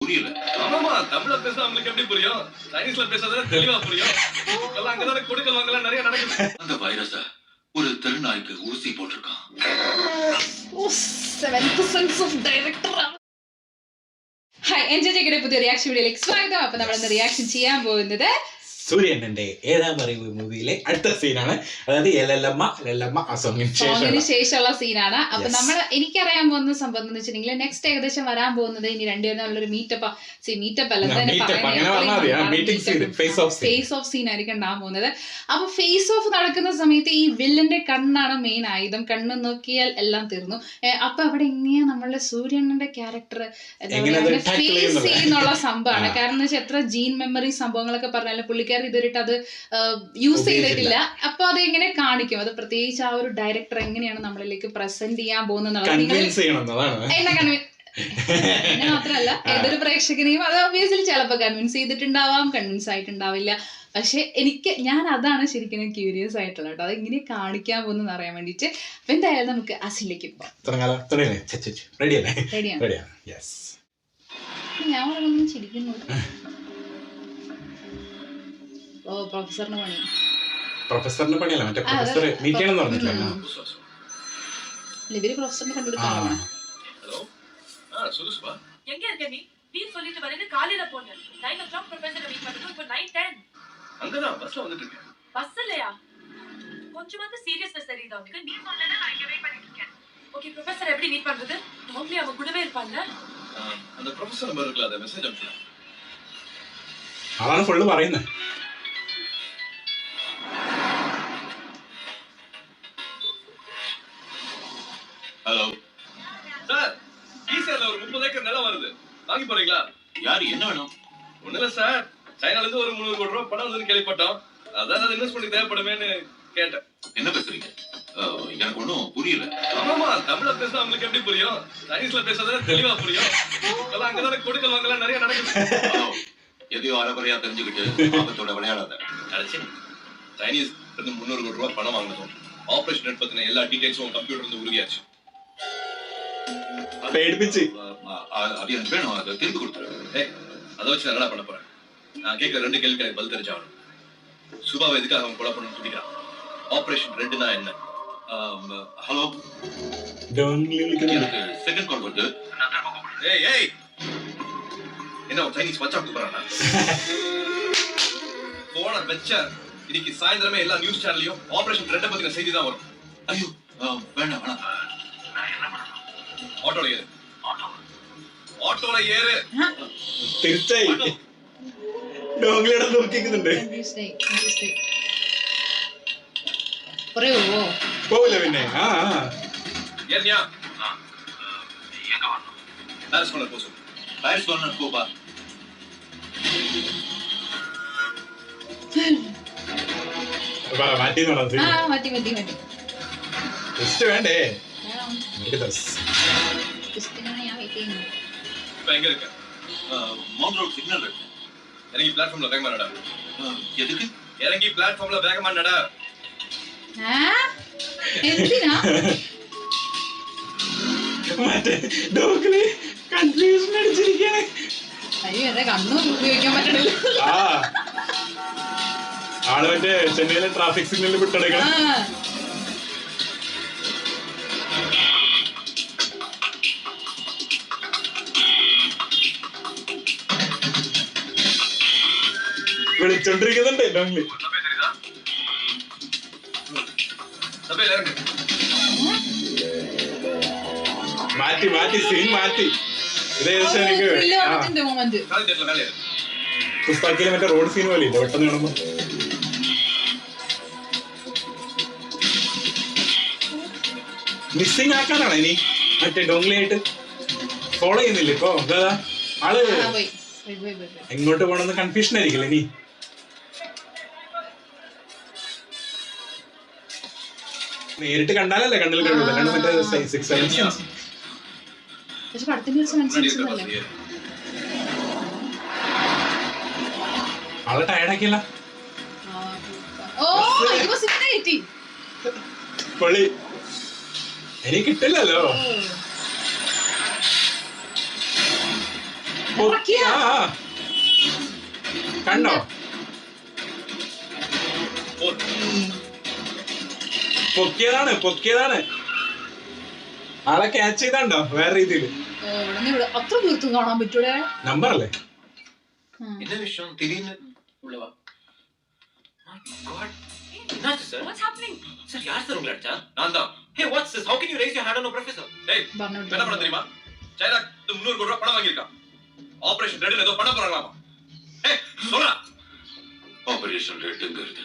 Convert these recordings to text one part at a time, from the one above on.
புரியல. ஆமாமா, தமிழ்ல பேசினா உங்களுக்கு எப்படி புரியும்? சைனீஸ்ல பேசுறதா தெளிவா புரியும். இப்பெல்லாம் அங்கதானே கொடுக்கல் வாங்கலாம் நிறைய நடக்குது. அந்த வைரஸ ஒரு தெருநாய்க்கு ஊசி போட்டிருக்கான். Seventh sense of director. Hi, enjoy പുതിയ റിയാക്ഷൻ വീഡിയോയിലേക്ക് സ്വാഗതം. അപ്പൊ നമ്മൾ റിയാക്ഷൻ ചെയ്യാൻ പോകുന്നത് സൂര്യന്റെ ഏഴാം അറിവ് മൂവിയിലെ അടുത്ത സീനാണ്. അതായത് എല്ലമ്മ ആ സോങ്ങിന് ശേഷമുള്ള സീനാണ്. അപ്പൊ നമ്മൾ എനിക്കറിയാൻ പോകുന്ന സംഭവം എന്ന് വെച്ചിട്ടുണ്ടെങ്കിൽ നെക്സ്റ്റ് ഏകദേശം വരാൻ പോകുന്നത് ഇനി രണ്ടുപേരും നല്ലൊരു മീറ്റപ്പ് ഫേസ് ഓഫ് സീൻ ആയിരിക്കും ഉണ്ടാകാൻ പോകുന്നത്. അപ്പൊ ഫേസ് ഓഫ് നടക്കുന്ന സമയത്ത് ഈ വില്ലന്റെ കണ്ണാണ് മെയിൻ ആയുധം. കണ്ണ് നോക്കിയാൽ എല്ലാം തീർന്നു. അപ്പൊ അവിടെ എങ്ങനെയാ നമ്മളുടെ സൂര്യന്റെ ക്യാരക്ടർ ഫേസ് ചെയ്യുന്നുള്ള സംഭവമാണ്. കാരണം എന്ന് വെച്ചാൽ എത്ര ജീൻ മെമ്മറി സംഭവങ്ങളൊക്കെ പറഞ്ഞാലും പുള്ളിക്കാരൻ ഇതുവരെയിട്ട് അത് യൂസ് ചെയ്തിട്ടില്ല. അപ്പൊ അത് എങ്ങനെ കാണിക്കും, അത് പ്രത്യേകിച്ച് ആ ഒരു ഡയറക്ടർ എങ്ങനെയാണ് നമ്മളിലേക്ക് പ്രസന്റ് ചെയ്യാൻ പോകുന്നത് എന്നെ മാത്രമല്ല ഏതൊരു പ്രേക്ഷകനെയും അത് ഒബ്വിയസ്ലി ചിലപ്പോൾ കൺവിൻസ് ചെയ്തിട്ടുണ്ടാവാം, കൺവിൻസ് ആയിട്ടുണ്ടാവില്ല. പക്ഷെ ഞാൻ അതാണ് ശരിക്കും ക്യൂരിയസ് ആയിട്ടുള്ളത് കേട്ടോ, അത് എങ്ങനെ കാണിക്കാൻ പോകുന്നത് അറിയാൻ വേണ്ടിട്ട്. അപ്പൊ എന്തായാലും നമുക്ക് അസിലേക്ക് പോവാം. ഞാൻ പറഞ്ഞൊന്നും ചിരിക്കുന്നു. ഓ, പ്രൊഫസറിന്റെ പണിയല്ല, മറ്റേ പ്രൊഫസർ മീറ്റ് ചെയ്യണമെന്ന് പറഞ്ഞിട്ടില്ല. ഇവര് പ്രൊഫസറിനെ കണ്ടുപിടിക്കാനാണ്. ஹலோ சுலுசுபா, எங்க இருக்க நீ? நீ சொல்லிட்டு வரேன்னு காலையில போனேன். 9 o'clock ப்ரொஃபசரை மீட் பண்ணது. இப்போ 9:10. அங்கதான் பஸ்ல வந்துட்டு இருக்கேன். பஸ் இல்லையா? கொஞ்சமாவது சீரியஸ்னஸ் தெரியுதா உனக்கு? நீ சொல்லல, நான் இங்க வெயிட் பண்ணிட்டு இருக்கேன். ஓகே, ப்ரொஃபசர் எப்படி மீட் பண்றது? நார்மலி அவன் கூடவே இருப்பான்ல. அந்த ப்ரொஃபசர் நம்பர் இருக்குல, அத மெசேஜ் அனுப்புங்க. അതാണ് ഫുള്ള് പറയുന്നത്. ஹலோ சார், ஈசிஆர்ல ஒரு 30 ஏக்கர் நிலம் வருது, வாங்கி போறீங்களா? யாரு, என்ன வேணும்? ஒண்ணு இல்ல சார், சைனால இருந்து ஒரு 300 கோடி ரூபாய் பணம் வந்து கேள்விப்பட்டோம். அதான் அது இன்வெஸ்ட் பண்ணி தேவைப்படுமேன்னு கேட்டேன். என்ன பேசுறீங்க? எனக்கு ஒன்றும் புரியல. ஆமாமா, தமிழ்ல பேசினா உங்களுக்கு எப்படி புரியும்? சைனீஸ்ல பேசுறதா தெளிவா புரியும். இப்பெல்லாம் அங்கதானே கொடுக்கல் வாங்கலாம் நிறைய நடக்குது. எதையோ அறகுறையா தெரிஞ்சுக்கிட்டு ஆபத்தோட விளையாடாத. சைனீஸ் இருந்து 300 கோடி ரூபாய் பணம் வாங்கணும். ஆபரேஷன் பத்தின எல்லா டீடைல்ஸும் கம்ப்யூட்டர் இருந்து உறுதியாச்சு. அது எனக்கு வேணும், அதை திருப்பி கொடுத்துரு. அதை வச்சு நான் என்ன பண்ண போறேன்? நான் கேட்கிற 2 கேள்விக்கு எனக்கு பதில் தெரிஞ்சாகணும். சுபாவை எதுக்காக அவன் கொலை பண்ணணும்னு துடிக்கிறான்? ஆபரேஷன் 2னா என்ன? ஹலோ, எனக்கு செகண்ட் கால் வருது. ஏய் என்ன சைனீஸ் வச்சா கூப்பிடுறானா? போன வெச்ச இன்னைக்கு சாயந்தரமே எல்லா நியூஸ் சேனல்லையும் ஆபரேஷன் 2 பத்தின செய்தி தான் வரும். ஐயோ வேண்டாம். ഓട്ടോള ഏറ് തീർച്ചയായും ഡോംഗ്ലിയുടെ നോക്കിക്കുന്നുണ്ട്. പോവില്ല പിന്നെ. ஏறியா? எங்க வரணும்? பாரிஸ் கார்னர் போ. பாரிஸ் கார்னர் போப்பா. മാറ്റി വേണ്ടേ? இப்ப எங்க இருக்க? மவுண்ட் ரோட் சிக்னல் இருக்கு. இறங்கி பிளாட்ஃபார்ம்ல வேகமா நட. எதுக்கு? இறங்கி பிளாட்ஃபார்ம்ல வேகமா நட. എന്തിനാ മറ്റേ ഡോഗ്ലി കൺഫ്യൂഷൻ അടിച്ചിരിക്കാണ്. അയ്യോ, എന്റെ കണ്ണും ഉപയോഗിക്കാൻ പറ്റണില്ല. ആള് മറ്റേ ചെന്നൈയിലെ ട്രാഫിക് സിഗ്നലിൽ വിട്ടെടുക്കണം. വിളിച്ചോണ്ടിരിക്കുന്നുണ്ട് ഡോഗ്ലി. മാറ്റി സീൻ മാറ്റി. ഇത് ഏകദേശം എനിക്ക് പുസ്തകത്തിലെ മറ്റേ റോഡ് സീൻ പോലെ ഇല്ല പെട്ടെന്ന് കാണുമ്പോ. മിസ്സിംഗ് ആക്കാനാണ് ഇനി മറ്റേ ഡോങ്ലി ആയിട്ട് ഫോളോ ചെയ്യുന്നില്ല ഇപ്പൊ. ആള് എങ്ങോട്ട് പോണെന്ന് കൺഫ്യൂഷൻ ആയിരിക്കില്ല ഇനി. നേരിട്ട് കണ്ടാലല്ലേ കണ്ണിൽ കഴിവില്ല. കാരണം മറ്റേ 6 7 സെൻസ്. പക്ഷെ പടത്തിന്റെ ഒരു സെൻസ് ഉണ്ടല്ലോ. ആളെ ടയർഡാക്കിയല്ല. പൊളി. എനിക്ക് കിട്ടില്ലല്ലോ. കണ്ടോ പൊക്കിയതാണ് ആളെ ക്യാച്ച് ചെയ്താണ്ടോ വേറെ രീതിയില് അത്ര ദൂരത്തും കാണാൻ പറ്റൂടെ നമ്പർ അല്ലേ என்ன விஷயம் திடீர்னு உள்ளவா God என்னாச்சு சார் What's happening? சார் யார் சார் உங்களை அடிச்சா நான் தான் Hey what's this how can you raise your hand on a professor Hey என்ன பண்ண தெரியுமா ஜெயலா 300 கோடி ரூபாய் பணம் வாங்கியிருக்கான் ஆபரேஷன் ரெட்ல ஏதோ பண்ண போறாங்களாமா Hey சொல்றா ஆபரேஷன் ரெட்ங்கிறது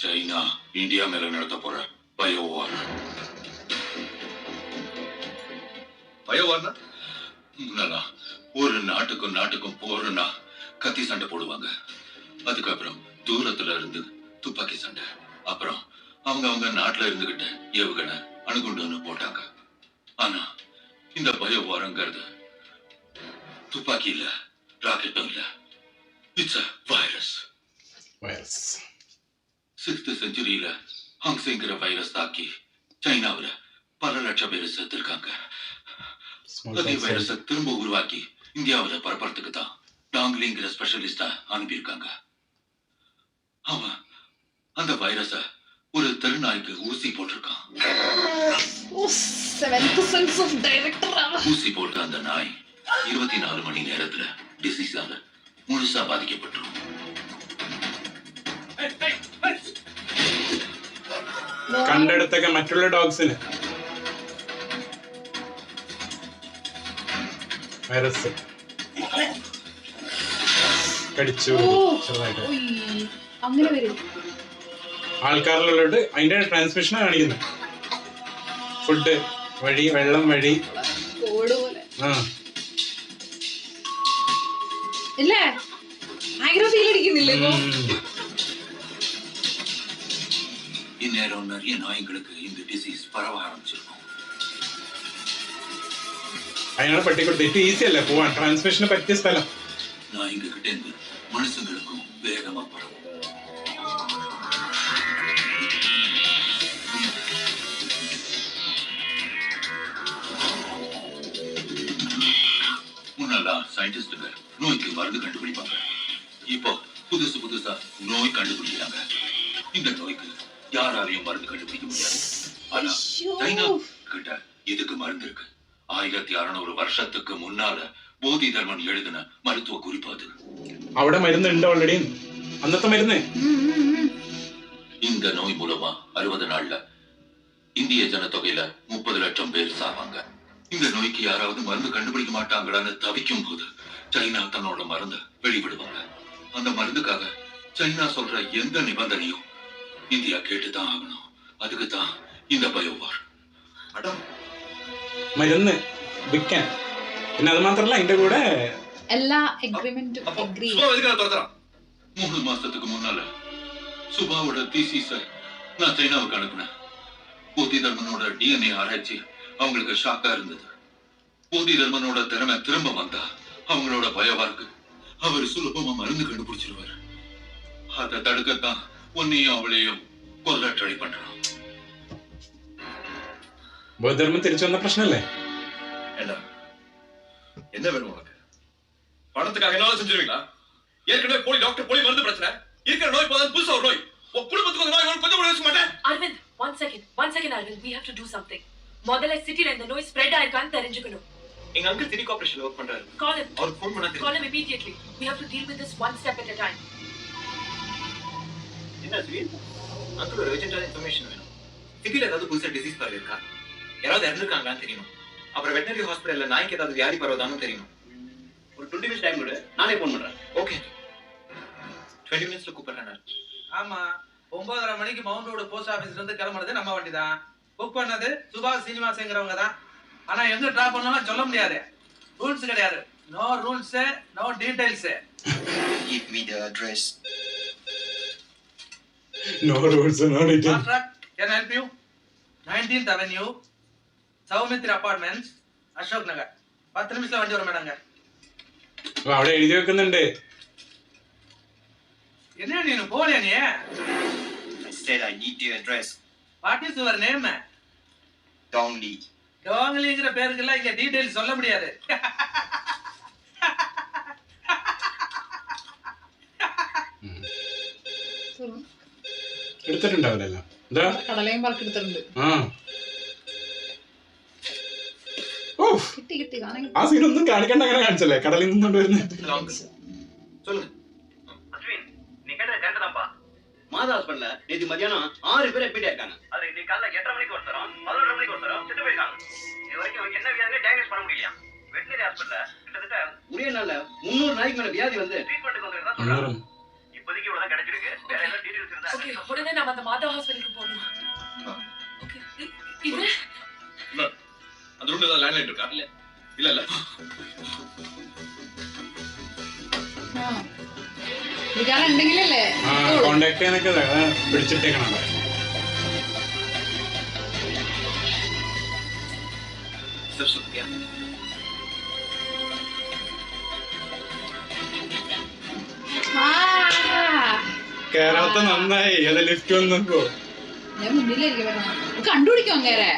சைனா இந்தியா மேல நடத்த போற பயோவார். பயோவார்னா முன்னெல்லாம் ஒரு நாட்டுக்கும் போறனா கத்தி சண்டை போடுவாங்க. அதுக்கப்புறம் தூரத்துல இருந்து துப்பாக்கி சண்டை. அப்புறம் அவங்க நாட்டுல இருந்துகிட்டு ஏவுகணை அணுகுண்டுன்னு போட்டாங்க. ஆனா இந்த பயோவாரங்கிறது துப்பாக்கி இல்ல, ராக்கெட்டும் இல்ல. It's a virus. 6th செஞ்சுரியில ஹாங்ஸிங்கிற வைரஸ் தாக்கி சைனாவுல பல லட்சம் பேர் செத்துருக்காங்க. அதே வைரஸை திரும்ப உருவாக்கி இந்தியாவுல பரப்புறதுக்கு தான் டாங்லிங்கிற ஸ்பெஷலிஸ்டா அனுப்பியிருக்காங்க. அவன் அந்த வைரஸ ஒரு தெருநாய்க்கு ஊசி போட்டிருக்கான். ஊசி போட்ட அந்த நாய் 24 மணி நேரத்துல டிசீஸால முழுசா பாதிக்கப்பட்டுரும். കണ്ടെടുത്തൊക്കെ മറ്റുള്ള ഡോഗ്സിന് വൈറസ് കടിച്ചു ചെറുതായിട്ട് അങ്ങനെ വരും. ആൾക്കാരിലുള്ളത് അതിന്റെ ട്രാൻസ്മിഷനാണ് കാണിക്കുന്നത്. ഫുഡ് വഴി, വെള്ളം വഴി. ഇല്ലേ ഭയങ്കര ഫീൽ അടിക്കുന്നില്ലേ ഇപ്പൊ? இந்நேரம் நிறைய நாய்களுக்கு இந்த டிசீஸ் பரவ ஆரம்பிச்சிருக்கும். അതിനാണ് പട്ടിക്കൂടെ തെറ്റ് ഈസി അല്ലേ പോവാൻ, ട്രാൻസ്മിഷന് പറ്റിയ സ്ഥലം. நாய்ங்க கிட்ட இருந்து மனுஷங்களுக்கும் வேகமா பரவும். முன்னெல்லாம் சயின்டிஸ்டுங்க நோய்க்கு மருந்து கண்டுபிடிப்பாங்க. இப்போ புதுசா நோய் கண்டுபிடிக்கிறாங்க. இந்த நோய்க்கு யாராலையும் மருந்து கண்டுபிடிக்க முடியாது. ஆனா சைனா கிட்ட இதுக்கு மருந்து இருக்கு. 1600 வருஷத்துக்கு முன்னால போதி தர்மன் எழுதின மருத்துவ குறிப்பு அது. അവിടെ മരുന്നുണ്ട് ഓൾറെഡി, അന്നത്തെ മരുന്ന്. இந்த நோய் மூலமா 60 நாள்ல இந்திய ஜனத்தொகையில 30 லட்சம் பேர் சாவாங்க. இந்த நோய்க்கு யாராவது மருந்து கண்டுபிடிக்க மாட்டாங்களான்னு தவிக்கும் போது சைனா தன்னோட மருந்தை வெளிவிடுவாங்க. அந்த மருந்துக்காக சைனா சொல்ற எந்த நிபந்தனையும் இந்தியா கேட்டுதான் ஆகணும். அதுக்கு தான் இந்த பயோவார். മരുന്ന് വിൽക്കാൻ. പിന്നെ അത് മാത്രല്ല അതിന്റെ കൂടെ എല്ലാ അഗ്രിമെന്റും അഗ്രി. 3 மாசத்துக்கு முன்னால சுபாவோட தீசிஸ நான் சைனாவுக்கு அனுப்புனேன். போதி தர்மனோட DNA ஆராய்ச்சி அவங்களுக்கு ஷாக்கா இருந்தது. போதி தர்மனோட திறமை திரும்ப வந்தா அவங்களோட பயோவார்க்கு அவர் சுலபமா மருந்து கண்டுபிடிச்சிருவாரு. அதை தடுக்கத்தான் உன்னையும் அவளையும் கொல்ல ட்ரை பண்றான். ബോധർമ്മം തിരിച്ചു വന്ന പ്രശ്നല്ലേ? என்ன வேணும் உனக்கு? பணத்துக்காக என்னால செஞ்சிருவீங்களா? ஏற்கனவே போலி டாக்டர் போலி மருந்து பிரச்சனை. இருக்கிற நோய் போதான் புதுசா ஒரு நோய். குடும்பத்துக்கு ஒரு நோய் கொஞ்சம் கூட யோசிக்க மாட்டேன். Aravind, one second Aravind, we have to do something. முதல்ல சிட்டில இந்த நோய் ஸ்ப்ரெட் ஆயிருக்கான்னு தெரிஞ்சுக்கணும். எங்க அங்கிள் தினி கார்ப்பரேஷன்ல வர்க் பண்றாரு. Call him. அவருக்கு ஃபோன் பண்ணா Call him immediately. We have to deal with this one step at a time. என்ன ஸ்வீட்? அங்கிள் ஒரு urgent இன்ஃபர்மேஷன் வேணும். சிட்டில ஏதாவது புதுசா டிசீஸ் பரவி இருக்கா? யாராவது இறந்துருக்காங்களான்னு தெரியணும். அப்புறம் வெட்டனரி ஹாஸ்பிடல்ல நாய்க்கு ஏதாவது வியாதி பரவுதான்னு தெரியணும். ஒரு 20 minutes டைம் கொடு, நானே ஃபோன் பண்றேன். ஓகே 20 minutesல கூப்பிடுறேன். ஆமா 9:30 மணிக்கு மவுண்ட் ரோடு போஸ்ட் ஆபீஸ்ல இருந்து கிளம்புனது நம்ம வண்டி தான். புக் பண்ணது சுபாஷ் சீனிவாசங்கிறவங்க தான். ஆனா எங்க டிராப் பண்ணலாம் சொல்ல முடியாது. ரூல்ஸ் கிடையாது. No rules, no details. Give me the address. No rules, no details. Contract, can I help you? 19th Avenue, Soumitra apartments, Ashok Nagar. 10 നിമിഷത്തിൽ വണ്ടി വരും മേഡം. അവിടെ എഴുതി വെക്കുന്നുണ്ട്. என்ன நீ போலியா நீ? I said I need the address. What is your name? Dongli. டோங்லிங்கிற பேருக்குலாம் இங்க டீடைல்ஸ் சொல்ல முடியாது. എടുത്തിട്ടുണ്ടാവില്ലല്ലോ. എന്താ കടലയും പറക്കെടുത്തിട്ടുണ്ട്. കിട്ടി ആ സീനൊന്നും കാണിക്കണ്ട, അങ്ങനെ കാണിച്ചല്ലേ കടലിൽ നിന്നോണ്ട് വരുന്നത്. சொல்லுங்க அஸ்வின், நீ கேட்டது கரெக்ட் தான்ப்பா. மாதா ஹாஸ்பிடல்ல நேத்து மத்தியானம் 6 பேர் அட்மிட் ஆயிருக்காங்க. அது இன்னைக்கு காலைல 8:30 மணிக்கு ஒருத்தரும் 11:30 மணிக்கு ஒருத்தரும் செத்து போயிருக்காங்க. இது வரைக்கும் அவங்களுக்கு என்ன வியாதினே டயக்னோஸ் பண்ண முடியலையா. வெட்டனரி ஹாஸ்பிடல்ல கிட்டத்தட்ட ஒரே நாள்ல 300 நாளைக்கு மேல வியாதி வந்து ட்ரீட்மென்ட்க்கு வந்திருக்கா சொல்றாங்க. இப்போதைக்கு இவ்வளவுதான் கிடைச்சிருக்கு. வேற ஏதாவது டீடைல்ஸ் இருந்தா ஓகே, உடனே நாம அந்த மாதா ஹாஸ்பிடலுக்கு போகணும். ஓகே, இது அந்த ரூம்ல ஏதாவது லேண்ட்லைன் இருக்கா? இல்ல இல்ல. ഉണ്ടെങ്കിലല്ലേ കോണ്ടാക്ട് ചെയ്യാനൊക്കെ പിടിച്ചിട്ടേക്കണം. കേറാത്ത നന്നായി. അത് ലിഫ്റ്റ് വന്നപ്പോ ഞാൻ മുന്നിലായിരിക്കും കണ്ടുപിടിക്കും അങ്ങേരെ.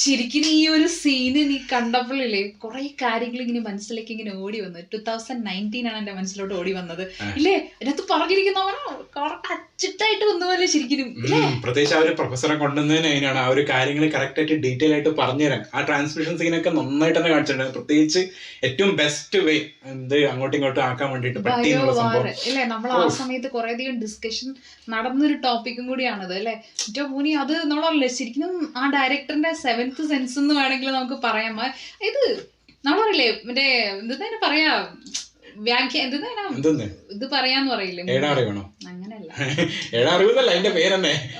ശരിക്കും ഈ ഒരു സീന് നീ കണ്ടപ്പോഴില്ലേ കുറെ കാര്യങ്ങൾ ഇങ്ങനെ മനസ്സിലേക്ക് ഇങ്ങനെ ഓടി വന്നു. 2019 ആണ് എന്റെ മനസ്സിലോട്ട് ഓടി വന്നത് ഇല്ലേ. അതിനകത്ത് പറഞ്ഞിരിക്കുന്നവരോ അച്ചിട്ടായിട്ട് വന്നപോലെ ശരിക്കും. പ്രത്യേകിച്ച് അവര് പ്രൊഫസറെ കൊണ്ടുവന്നതിന് അതിനാണ് ആ ഒരു കാര്യങ്ങൾ കറക്റ്റ് ആയിട്ട് ഡീറ്റെയിൽ ആയിട്ട് പറഞ്ഞുതരാൻ ആ ട്രാൻസ്മിഷൻ സീനൊക്കെ നന്നായിട്ട് തന്നെ കാണിച്ചിട്ടുണ്ട്. പ്രത്യേകിച്ച് ഏറ്റവും ബെസ്റ്റ് വേ എന്ത് അങ്ങോട്ടും ഇങ്ങോട്ടും ആക്കാൻ വേണ്ടിട്ട് അല്ലേ. നമ്മൾ ആ സമയത്ത് കുറെ അധികം ഡിസ്കഷൻ നടന്നൊരു ടോപ്പിക്കും കൂടിയാണത് അല്ലെ. ഏറ്റവും മൂനി അത് നമ്മളല്ലേ ശരിക്കും ആ ഡയറക്ടറിന്റെ 7th സെൻസ് എന്ന് വേണമെങ്കിൽ നമുക്ക് പറയാം. ഇത് നമ്മളറിയില്ലേ മറ്റേ എന്താ പറയാ ഇത് പറയാന്ന് പറയില്ലേ. അങ്ങനല്ല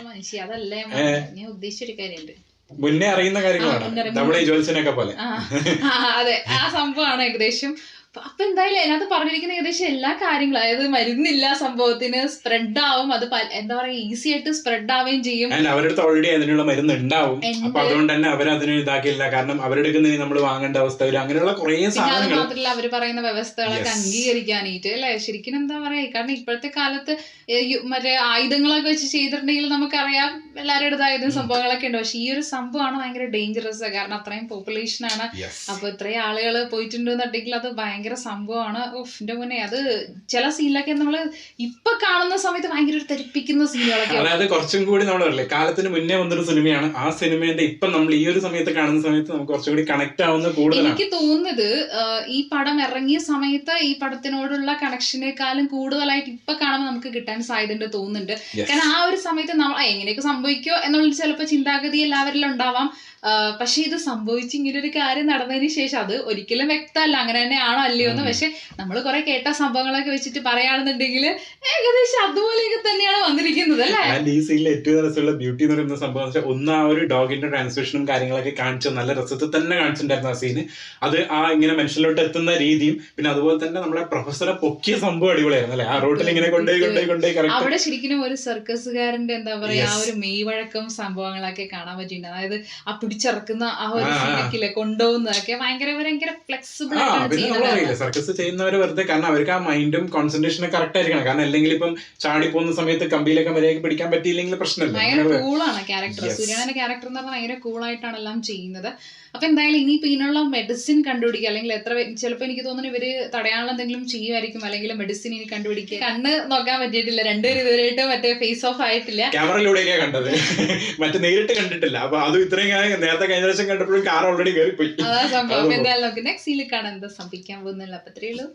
മനുഷ്യ, അതല്ലേ ഞാൻ ഉദ്ദേശിച്ചൊരു കാര്യമുണ്ട്. മുന്നേ അറിയുന്ന കാര്യങ്ങളാണ് നമ്മുടെ ജോത്സ്യനൊക്കെ പോലെ. അതെ, ആ സംഭവമാണ് ഏകദേശം. അപ്പൊ എന്തായാലും അതിനകത്ത് പറഞ്ഞിരിക്കുന്ന ഏകദേശം എല്ലാ കാര്യങ്ങളും, അതായത് മരുന്നില്ല സംഭവത്തിന്, സ്പ്രെഡ് ആവും, അത് എന്താ പറയാ ഈസി ആയിട്ട് സ്പ്രെഡ് ആവുകയും ചെയ്യും. അവരുടെ ഓൾറെഡി അതിനുള്ള മരുന്ന് ഉണ്ടാവും. അപ്പൊ അതുകൊണ്ട് തന്നെ അവരതിന് ഇതാക്കില്ല. കാരണം അവരെടുക്കുന്നതിന് നമ്മൾ വാങ്ങേണ്ട അവസ്ഥ വരും. അങ്ങനെയുള്ള കുറെ സാധനങ്ങൾ മാത്രമല്ല അവര് പറയുന്ന വ്യവസ്ഥകളൊക്കെ അംഗീകരിക്കാനായിട്ട് അല്ലെ. ശരിക്കും എന്താ പറയാ, കാരണം ഇപ്പോഴത്തെ കാലത്ത് മറ്റേ ആയുധങ്ങളൊക്കെ വെച്ച് ചെയ്തിട്ടുണ്ടെങ്കിൽ നമുക്കറിയാം എല്ലാവരുടെ ആയുധം സംഭവങ്ങളൊക്കെ ഉണ്ട്. പക്ഷെ ഈ ഒരു സംഭവമാണ് ഭയങ്കര ഡേഞ്ചറസ്. കാരണം അത്രയും പോപ്പുലേഷൻ ആണ്. അപ്പൊ ഇത്രയും ആളുകൾ പോയിട്ടുണ്ടെന്നുണ്ടെങ്കിൽ അത് ഭയങ്കര സംഭവമാണ്. എന്റെ മുന്നേ അത് ചില സീനിലൊക്കെ നമ്മള് ഇപ്പൊ കാണുന്ന സമയത്ത് ഭയങ്കര ഒരു തെരിപ്പിക്കുന്ന സീനുകളൊക്കെ. അതായത് കുറച്ചും കൂടി നമ്മൾ പറയില്ലേ കാലത്തിന് മുന്നേ വന്നൊരു സിനിമയാണ്. ആ സിനിമേന്റെ ഇപ്പൊ നമ്മൾ ഈ ഒരു സമയത്ത് കാണുന്ന സമയത്ത് നമുക്ക് കുറച്ചും കൂടി കണക്ട് ആവുന്ന കൂടുതലാണ്. എനിക്ക് തോന്നുന്നത് ഈ പടം ഇറങ്ങിയ സമയത്ത് ഈ പടത്തിനോടുള്ള കണക്ഷനേക്കാളും കൂടുതലായിട്ട് ഇപ്പൊ കാണുമ്പോൾ നമുക്ക് കിട്ടാൻ സാധ്യത തോന്നുന്നുണ്ട്. കാരണം ആ ഒരു സമയത്ത് നമ്മൾ എങ്ങനെയൊക്കെ സംഭവിക്കോ എന്നുള്ള ചിലപ്പോ ചിന്താഗതി എല്ലാവരിലും ഉണ്ടാവാം. പക്ഷെ ഇത് സംഭവിച്ച് ഇങ്ങനെ ഒരു കാര്യം നടന്നതിന് ശേഷം അത് ഒരിക്കലും വ്യക്തമല്ല അങ്ങനെ തന്നെയാണോ അല്ലയോ എന്ന്. പക്ഷെ നമ്മൾ കുറെ കേട്ട സംഭവങ്ങളൊക്കെ വെച്ചിട്ട് പറയുകയാണെന്നുണ്ടെങ്കിൽ ഏകദേശം അതുപോലെയൊക്കെ തന്നെയാണ് വന്നിരിക്കുന്നത് അല്ലേ. ഈ സീനിൽ ഏറ്റവും രസമുള്ള ബ്യൂട്ടി എന്ന് പറയുന്ന സംഭവം ഒന്ന് ആ ഒരു ഡോഗിന്റെ ട്രാൻസ്ലേഷനും കാര്യങ്ങളൊക്കെ കാണിച്ച നല്ല രസത്തിൽ തന്നെ കാണിച്ചിട്ടുണ്ടായിരുന്നു ആ സീന്. അത് ആ ഇങ്ങനെ മനുഷ്യനിലോട്ട് എത്തുന്ന രീതിയും പിന്നെ അതുപോലെ തന്നെ നമ്മുടെ പ്രൊഫസറെ പൊക്കിയ സംഭവം അടിപൊളിയായിരുന്നു അല്ലെ. ആ റോട്ടിൽ ഇങ്ങനെ കൊണ്ടുപോയി അവിടെ ശരിക്കും ഒരു സർക്കസുകാരന്റെ എന്താ പറയാ ആ ഒരു മെയ് വഴക്കം സംഭവങ്ങളൊക്കെ കാണാൻ പറ്റിയിട്ടുണ്ട്. അതായത് ആ പിടിച്ചിറക്കുന്ന ആ ഒരു സീനൊക്കെ കൊണ്ടുപോകുന്നതൊക്കെ ഭയങ്കര ഫ്ലെക്സിബിൾ ആയിട്ടാണ് ചെയ്യുന്നത്. സർക്കസ് ചെയ്യുന്നവര് വെറുതെ കാരണം അവർക്ക് ആ മൈൻഡും കോൺസെൻട്രേഷനും കറക്റ്റ് ആയിരിക്കണം. കാരണം അല്ലെങ്കിൽ ഇപ്പം ചാടി പോകുന്ന സമയത്ത് കമ്പിയിലൊക്കെ മര്യാദയ്ക്ക് പിടിക്കാൻ പറ്റിയില്ലെങ്കിൽ പ്രശ്നമില്ല. ഭയങ്കര കൂളാണ് ക്യാരക്ടർ. സൂര്യയുടെ ക്യാരക്ടർ എന്ന് പറഞ്ഞാൽ ഭയങ്കര കൂളായിട്ടാണ് എല്ലാം ചെയ്യുന്നത്. അപ്പൊ എന്തായാലും ഇനിയിപ്പോ ഇതിനുള്ള മെഡിസിൻ കണ്ടുപിടിക്കുക, അല്ലെങ്കിൽ എത്ര ചിലപ്പോ എനിക്ക് തോന്നുന്നു ഇവര് തടയാനുള്ള എന്തെങ്കിലും ചെയ്യുമായിരിക്കും, അല്ലെങ്കിൽ മെഡിസിൻ ഇനി കണ്ടുപിടിക്കുക. കണ്ണ് നോക്കാൻ പറ്റിയിട്ടില്ല, രണ്ടുപേരും ഇതുവരെയായിട്ട് മറ്റേ ഫേസ് ഓഫ് ആയിട്ടില്ല. ക്യാമറയിലൂടെയൊക്കെ കണ്ടത്, മറ്റേ നേരിട്ട് കണ്ടിട്ടില്ല. അപ്പൊ അത് ഇത്രയും നേരത്തെ കഴിഞ്ഞ പ്രാവശ്യം കണ്ടപ്പോഴും കാർ ഓൾറെഡി കയറിപ്പോയി. അതാ സംഭവം. എന്തായാലും നമുക്ക് നെക്സ്റ്റ് സീനിൽ കാണാൻ എന്താ സംഭവിക്കാൻ പോകുന്നില്ല. അപ്പൊ അത്രയേ ഉള്ളൂ.